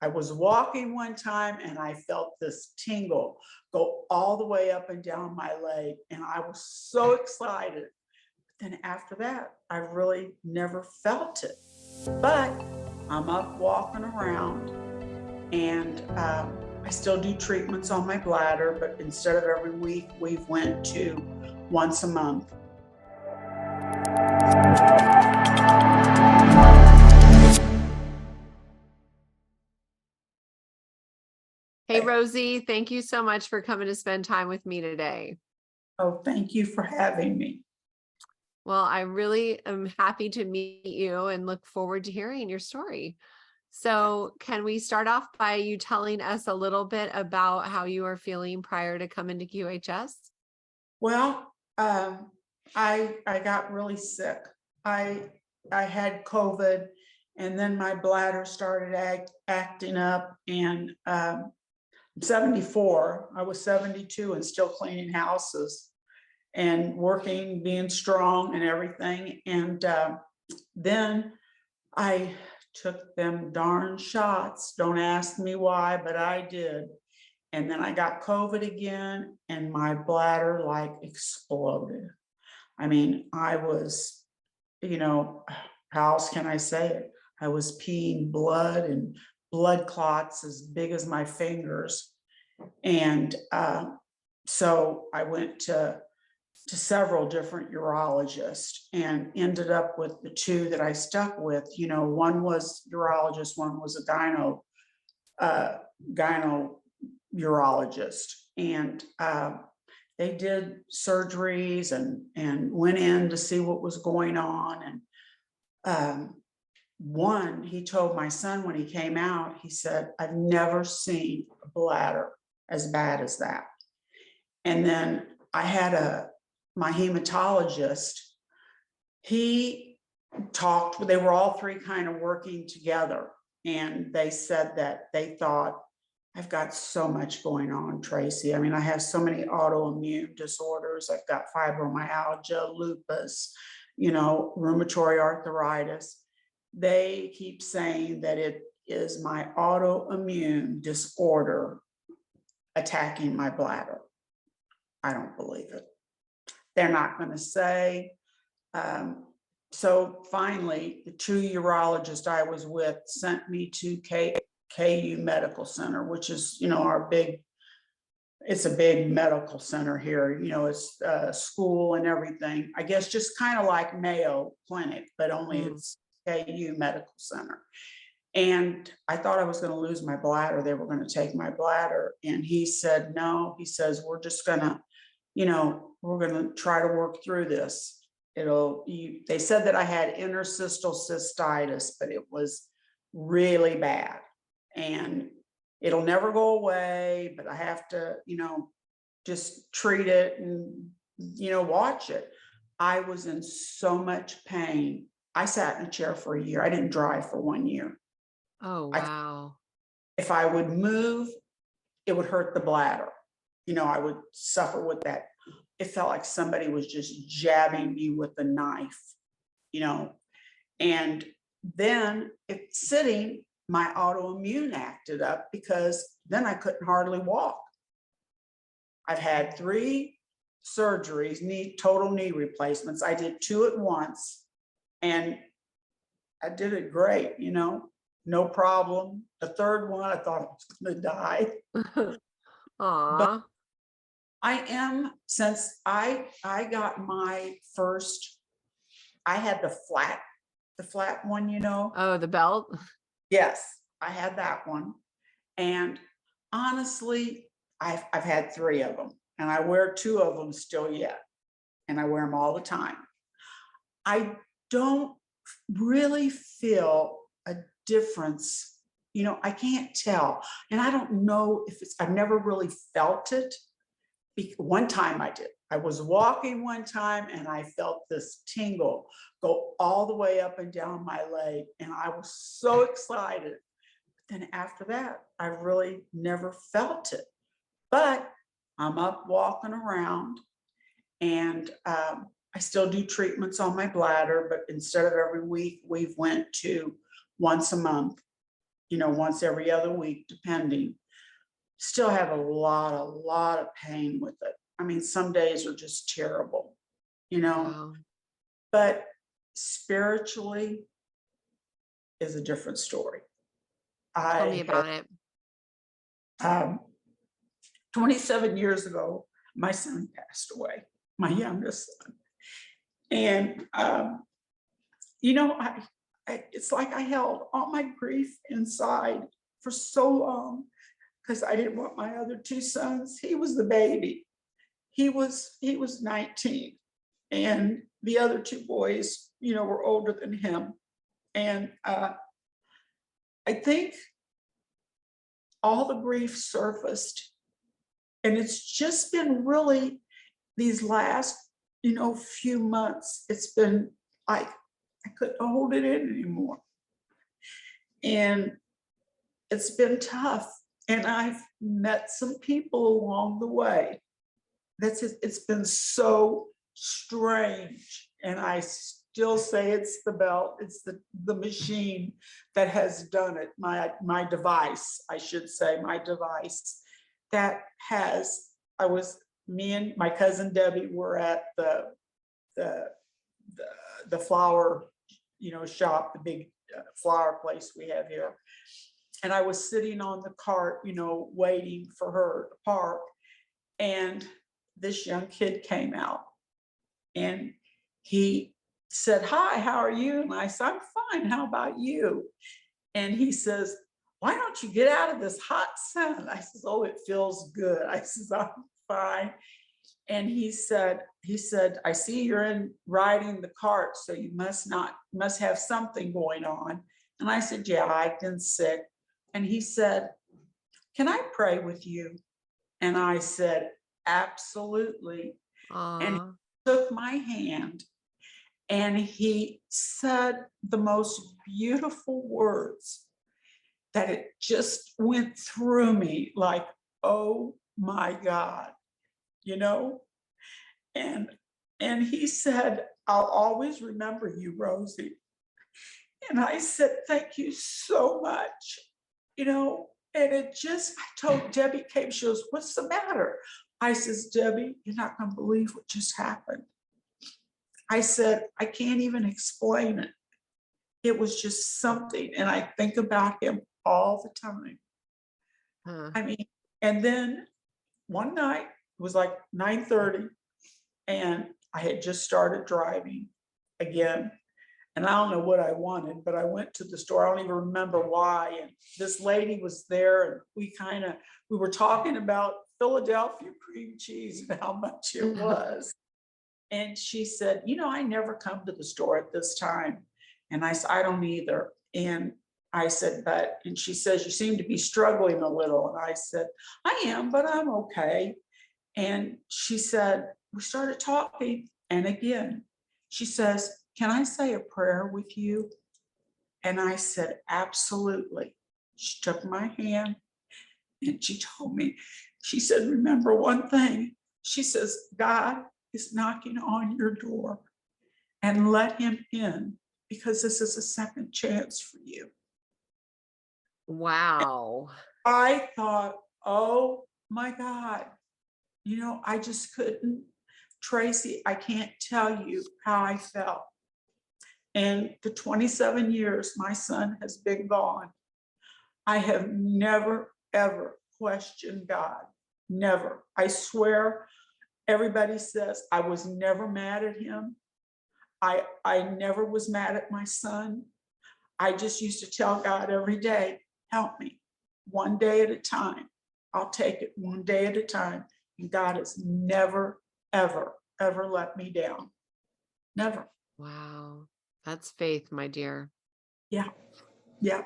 I was walking one time and I felt this tingle go all the way up and down my leg, and I was so excited. Then after that, I really never felt it. But I'm up walking around, and I still do treatments on my bladder, but instead of every week, we've went to once a month. Hey, Rosie, thank you so much for coming to spend time with me today. Oh, thank you for having me. Well, I really am happy to meet you and look forward to hearing your story. So, can we start off by you telling us a little bit about how you are feeling prior to coming to QHS? Well, I got really sick. I I had COVID, and then my bladder started acting up, and I'm 74. I was 72 and still cleaning houses and working, being strong and everything. And then I took them darn shots. Don't ask me why, but I did. And then I got COVID again, and my bladder like exploded. I mean, I was, you know, how else can I say it? I was peeing blood and blood clots as big as my fingers. And so I went to several different urologists and ended up with the two that I stuck with. You know, one was urologist, one was a gyno urologist, and they did surgeries and went in to see what was going on. And one, he told my son when he came out, he said, "I've never seen a bladder as bad as that." And then I had my hematologist, he talked, they were all three kind of working together. And they said that they thought, "I've got so much going on, Tracy. I mean, I have so many autoimmune disorders. I've got fibromyalgia, lupus, rheumatoid arthritis." They keep saying that it is my autoimmune disorder attacking my bladder. I don't believe it. They're not going to say. So finally, the two urologists I was with sent me to KU Medical Center, which is, it's a big medical center here. It's school and everything. I guess just kind of like Mayo Clinic, but only it's KU Medical Center. And I thought I was going to lose my bladder. They were going to take my bladder. And he said, no, he says, we're just going to, we're going to try to work through this. They said that I had interstitial cystitis, but it was really bad. And it'll never go away, but I have to, just treat it and, watch it. I was in so much pain. I sat in a chair for a year. I didn't drive for 1 year. Oh, wow. If I would move, it would hurt the bladder. I would suffer with that. It felt like somebody was just jabbing me with a knife, and then sitting, my autoimmune acted up because then I couldn't hardly walk. I've had 3 surgeries, total knee replacements. I did 2 at once, and I did it great, no problem. The third one, I thought I was going to die. Aw. But since I got my first, I had the flat one, Oh, the belt? Yes, I had that one. And honestly, I've had 3 of them, and I wear 2 of them still yet, and I wear them all the time. I don't really feel a difference. I can't tell. And I don't know if I've never really felt it. One time I did. I was walking one time and I felt this tingle go all the way up and down my leg, and I was so excited. But then after that, I really never felt it. But I'm up walking around, and I still do treatments on my bladder, but instead of every week, we've went to once a month. once every other week, depending. Still have a lot of pain with it. I mean, some days are just terrible, Wow. but spiritually is a different story. Tell me I about it. had, 27 years ago, my son passed away, my youngest son. And, it's like I held all my grief inside for so long because I didn't want my other two sons. He was the baby. He was 19, and the other two boys, were older than him. And I think all the grief surfaced, and it's just been really these last, few months. It's been like I couldn't hold it in anymore, and it's been tough. And I've met some people along the way. It's been so strange, and I still say it's the belt, it's the machine that has done it. My device, I should say, my device that has. Me and my cousin Debbie were at the flower, shop, the big flower place we have here. And I was sitting on the cart, waiting for her to park. And this young kid came out, and he said, "Hi, how are you?" And I said, "I'm fine. How about you?" And he says, "Why don't you get out of this hot sun?" I says, "Oh, it feels good." I says, "I'm fine." And he said, "I see you're riding the cart, so you must have something going on." And I said, "Yeah, I've been sick." And he said, "Can I pray with you?" And I said, "Absolutely." And he Aw. took my hand, and he said the most beautiful words that it just went through me like, oh my God, you know? And he said, "I'll always remember you, Rosie." And I said, "Thank you so much." And it just, I told Debbie came, she goes, "What's the matter?" I says, "Debbie, you're not gonna believe what just happened." I said, "I can't even explain it. It was just something." And I think about him all the time. Huh. I mean, and then one night, it was like 9:30, and I had just started driving again. And I don't know what I wanted, but I went to the store. I don't even remember why. And this lady was there, and we were talking about Philadelphia cream cheese and how much it was. And she said, "I never come to the store at this time." And I said, "I don't either." And I said, and she says, "You seem to be struggling a little." And I said, "I am, but I'm okay." And she said, we started talking. And again, she says, "Can I say a prayer with you?" And I said, "Absolutely." She took my hand, and she told me, she said, "Remember one thing." She says, "God is knocking on your door, and let him in, because this is a second chance for you." Wow. I thought, oh my God, I just couldn't, Tracy, I can't tell you how I felt. And the 27 years my son has been gone, I have never, ever questioned God. Never. I swear, everybody says I was never mad at him. I never was mad at my son. I just used to tell God every day, "Help me, one day at a time. I'll take it one day at a time." And God has never, ever, ever let me down. Never. Wow. That's faith, my dear. Yeah. Yeah.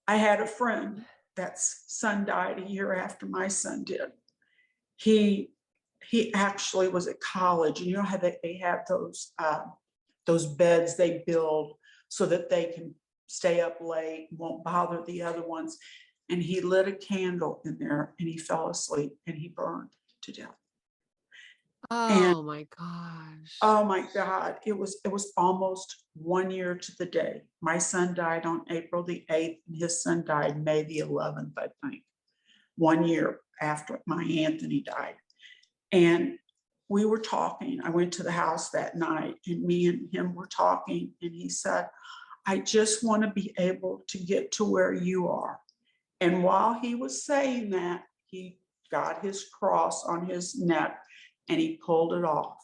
I had a friend that's son died a year after my son did. He actually was at college. And you know how they have those beds they build so that they can stay up late, won't bother the other ones. And he lit a candle in there, and he fell asleep, and he burned to death. And Oh my gosh. oh my God, it was almost 1 year to the day. My son died on April the 8th, and his son died May the 11th, I think. 1 year after my Anthony died. And we were talking. I went to the house that night, and me and him were talking, and he said, I just want to be able to get to where you are. And while he was saying that, he got his cross on his neck and he pulled it off.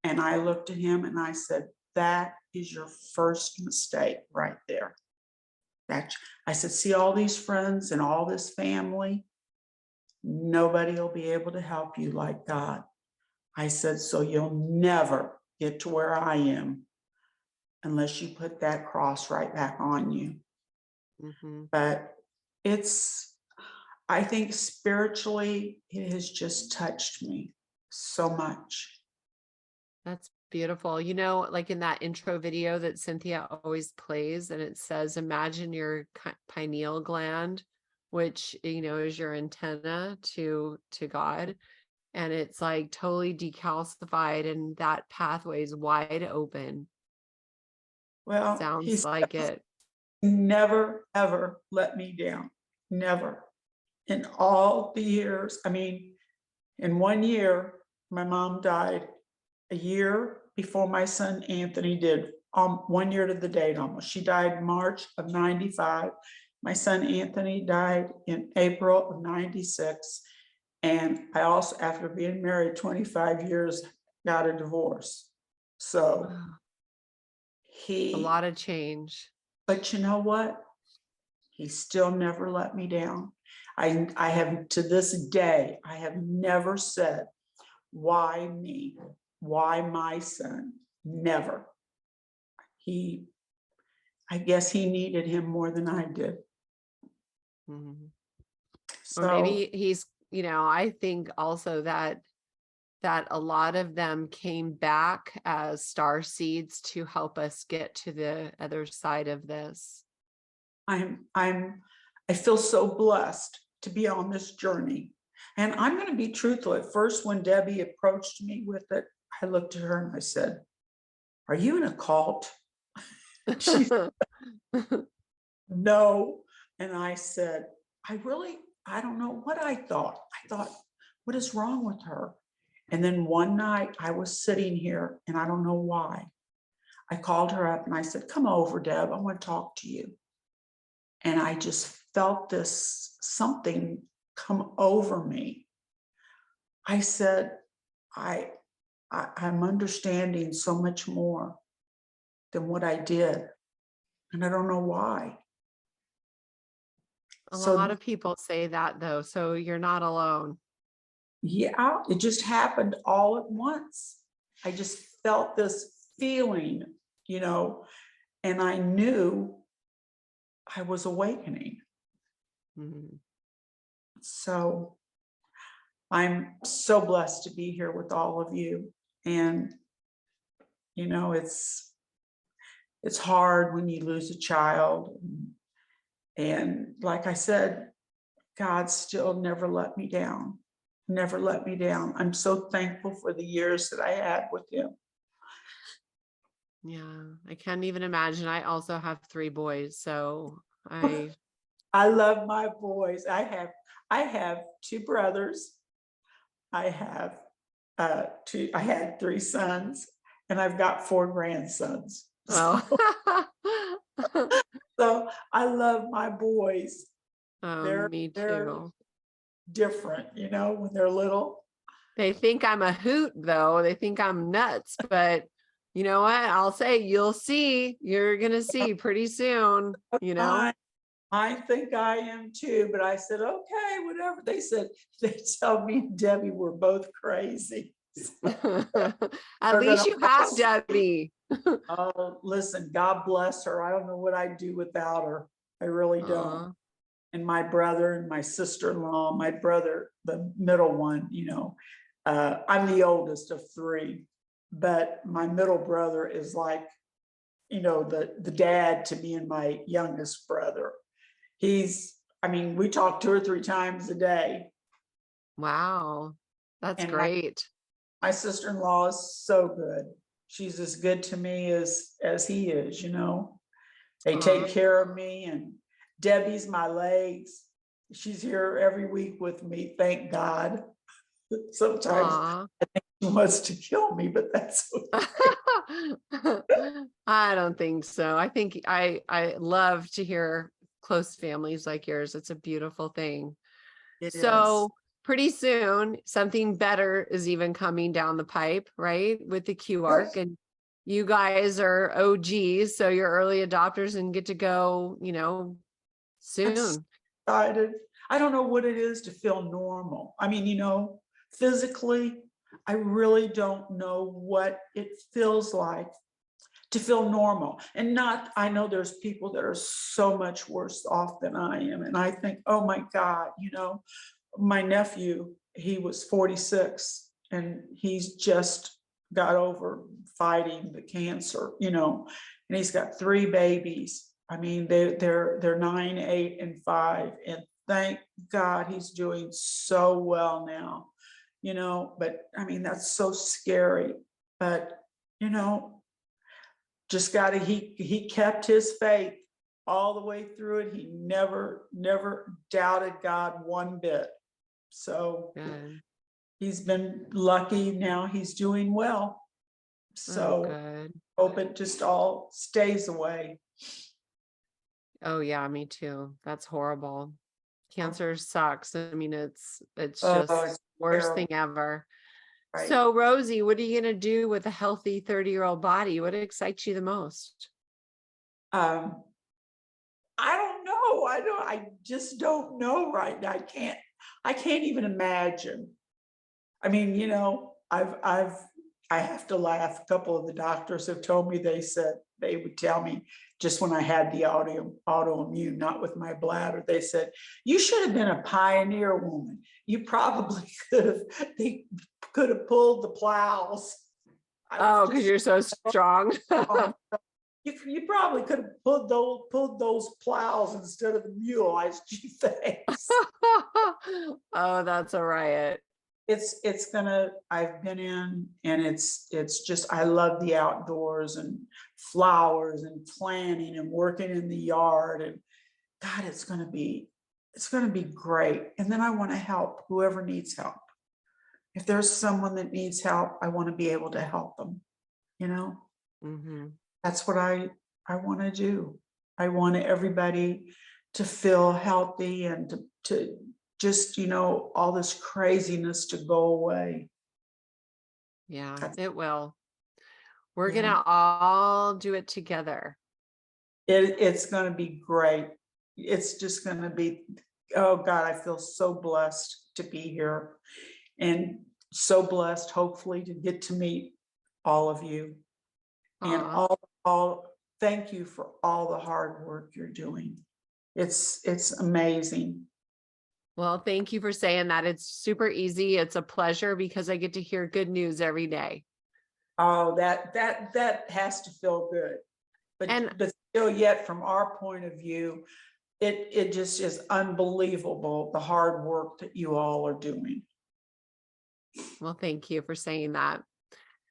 And I looked at him and I said, that is your first mistake right there. That I said, see all these friends and all this family, nobody will be able to help you like God. I said, so you'll never get to where I am unless you put that cross right back on you. Mhm. But it's, I think spiritually, it has just touched me so much. That's beautiful. You know, like in that intro video that Cynthia always plays, and it says, imagine your pineal gland, which, you know, is your antenna to God. And it's like totally decalcified and that pathway is wide open. Well, Sounds he's like it. never, ever let me down. Never. In all the years, I mean, in 1 year, my mom died a year before my son Anthony did, 1 year to the date almost. She died March of 95. My son Anthony died in April of 96. And I also, after being married 25 years, got a divorce. So Wow. A he, lot of change. but you know what? He still never let me down. I have, to this day, I have never said, why me? Why my son? Never. He, I guess he needed him more than I did. Mhm. Or So maybe he's, you know, I think also that a lot of them came back as star seeds to help us get to the other side of this. I feel so blessed to be on this journey. And I'm going to be truthful. At first, when Debbie approached me with it, I looked at her and I said, are you in a cult? She said, no. And I said, I don't know what I thought. I thought, what is wrong with her? And then one night I was sitting here and I don't know why. I called her up and I said, come over, Deb, I want to talk to you. And I just felt this something come over me. I said, I'm understanding so much more than what I did. And I don't know why. A lot So of people say that though, so you're not alone. yeah, it just happened all at once. I just felt this feeling, you know, and I knew I was awakening. Mhm. So I'm so blessed to be here with all of you. And, you know, it's hard when you lose a child. And like I said, God still never let me down, never let me down. I'm so thankful for the years that I had with him. Yeah, I can't even imagine. I also have 3 boys, so I I love my boys. I have 2 brothers. I have I had 3 sons, and I've got 4 grandsons. oh. So I love my boys. They're Me they're too. different, you know, when they're little. They think I'm a hoot though. They think I'm nuts, but you know what? I'll say you'll see. You're gonna see pretty soon, you know? I I think I am too, but I said, okay, whatever. They said, they tell me, Debbie, we're both crazy. At They're least gonna, you have Debbie. oh, listen, God bless her. I don't know what I'd do without her. I really don't. Aw. And my brother and my sister-in-law, my brother, the middle one, you know, I'm the oldest of 3, but my middle brother is like, you know, the dad to me and my youngest brother. I mean, we talk 2 or 3 times a day. Wow. That's And great. My sister-in-law is so good. She's as good to me as he is, you know. They take care of me, and Debbie's my legs. She's here every week with me, thank God. Sometimes Aw. she wants to kill me, but that's okay. I don't think so. I think I love to hear close families like yours. It's a beautiful thing. It is. So pretty soon, something better is even coming down the pipe, right? With the QArc, and you guys are OGs, so you're early adopters and get to go, I'm soon. excited. I don't know what it is to feel normal. I mean, physically, I really don't know what it feels like to feel normal. And I know there's people that are so much worse off than I am. And I think, oh my God, my nephew, he was 46 and he's just got over fighting the cancer, and he's got 3 babies. I mean, they're 9, 8, and 5. And thank God he's doing so well now, but I mean, that's so scary. But, just he kept his faith all the way through it. He never doubted God one bit. So Good. he's been lucky. Now he's doing well. So Good. hope it just all stays away. Oh yeah, me too. That's horrible. Cancer sucks. I mean, it's It's just worst thing terrible, ever. right? So Rosie, what are you gonna do with a healthy 30-year-old body? What excites you the most? Um, I don't know. I just don't know right now. I can't even imagine. I mean, I have to laugh. A couple of the doctors have told me, they said they would tell me just when I had the autoimmune, not with my bladder, they said, you should have been a pioneer woman. You probably they could have pulled the plows. Oh, because you're so strong. You probably could have pulled those plows instead of the mule. Gee, thanks. Oh, that's a riot. I've been in, and it's just, I love the outdoors and flowers and planting and working in the yard, and God, it's gonna be great. And then I want to help whoever needs help. If there's someone that needs help, I want to be able to help them. Mm-hmm. That's what I want to do. I want everybody to feel healthy and to just, all this craziness to go away. Yeah, That's- it will. We're Yeah. gonna all do it together. It's going to be great. It's just going to be, oh God, I feel so blessed to be here, and so blessed, hopefully, to get to meet all of you. And all thank you for all the hard work you're doing. It's amazing. Well, thank you for saying that. It's super easy. It's a pleasure because I get to hear good news every day. Oh, that has to feel good. But still, yet from our point of view, it just is unbelievable, the hard work that you all are doing. Well, thank you for saying that.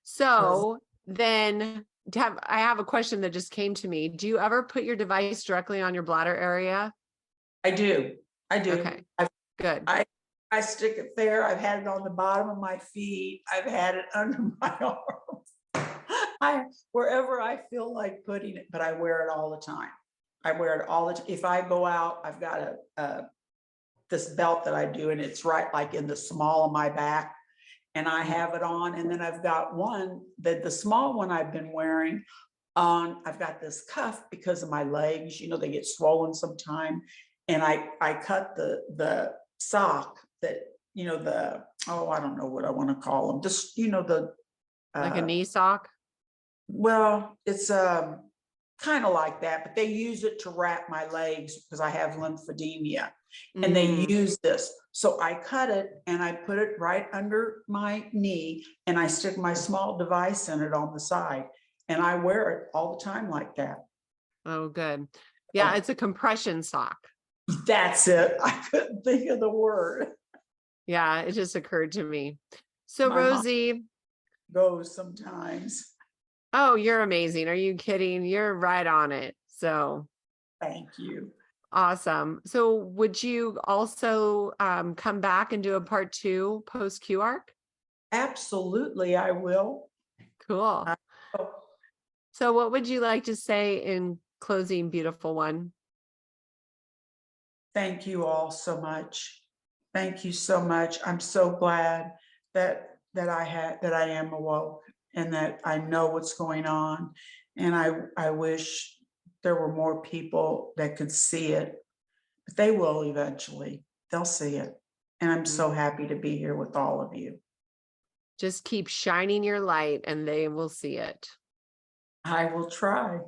So then I have a question that just came to me. Do you ever put your device directly on your bladder area? I do. Okay, good. I stick it there. I've had it on the bottom of my feet. I've had it under my arm. Wherever I feel like putting it, but I wear it all the time. I wear it all the time. If I go out, I've got this belt that I do, and it's right like in the small of my back, and I have it on. And then I've got one that the small one I've been wearing on. I've got this cuff because of my legs. They get swollen sometime, and I cut the sock that I don't know what I want to call them. Just Like a knee sock? well, it's kind of like that, but they use it to wrap my legs because I have lymphedema, and they use this. So I cut it and I put it right under my knee, and I stick my small device in it on the side, and I wear it all the time like that. Oh, good. Yeah, it's a compression sock. That's it. I couldn't think of the word. Yeah, it just occurred to me. So My mom- Rosie, goes sometimes. Oh, you're amazing. Are you kidding? You're right on it. So Thank you. awesome. So would you also come back and do a part 2 post QARC? Absolutely, I will. Cool. Oh, So what would you like to say in closing, beautiful one? thank you all so much. Thank you so much. I'm so glad that I am awoke and that I know what's going on. And I wish there were more people that could see it, but they will eventually. They'll see it. And I'm so happy to be here with all of you. Just keep shining your light and they will see it. I will try.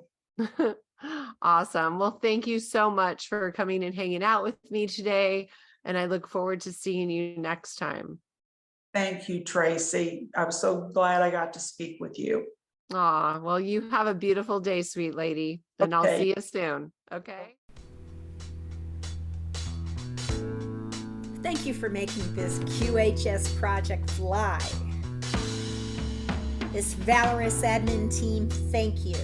Awesome. Well, thank you so much for coming and hanging out with me today. And I look forward to seeing you next time. Thank you, Tracy. I was so glad I got to speak with you. Aw, well, you have a beautiful day, sweet lady. And I'll Okay. see you soon. Okay. Thank you for making this QHS project fly. This valorous admin team, thank you.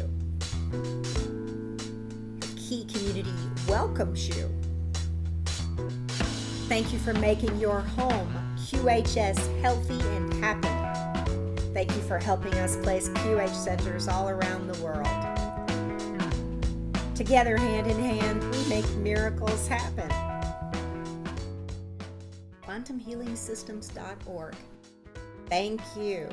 The Key community welcomes you. Thank you for making your home QHS healthy and happy. Thank you for helping us place QH centers all around the world. Together, hand in hand, we make miracles happen. QuantumHealingSystems.org. Thank you.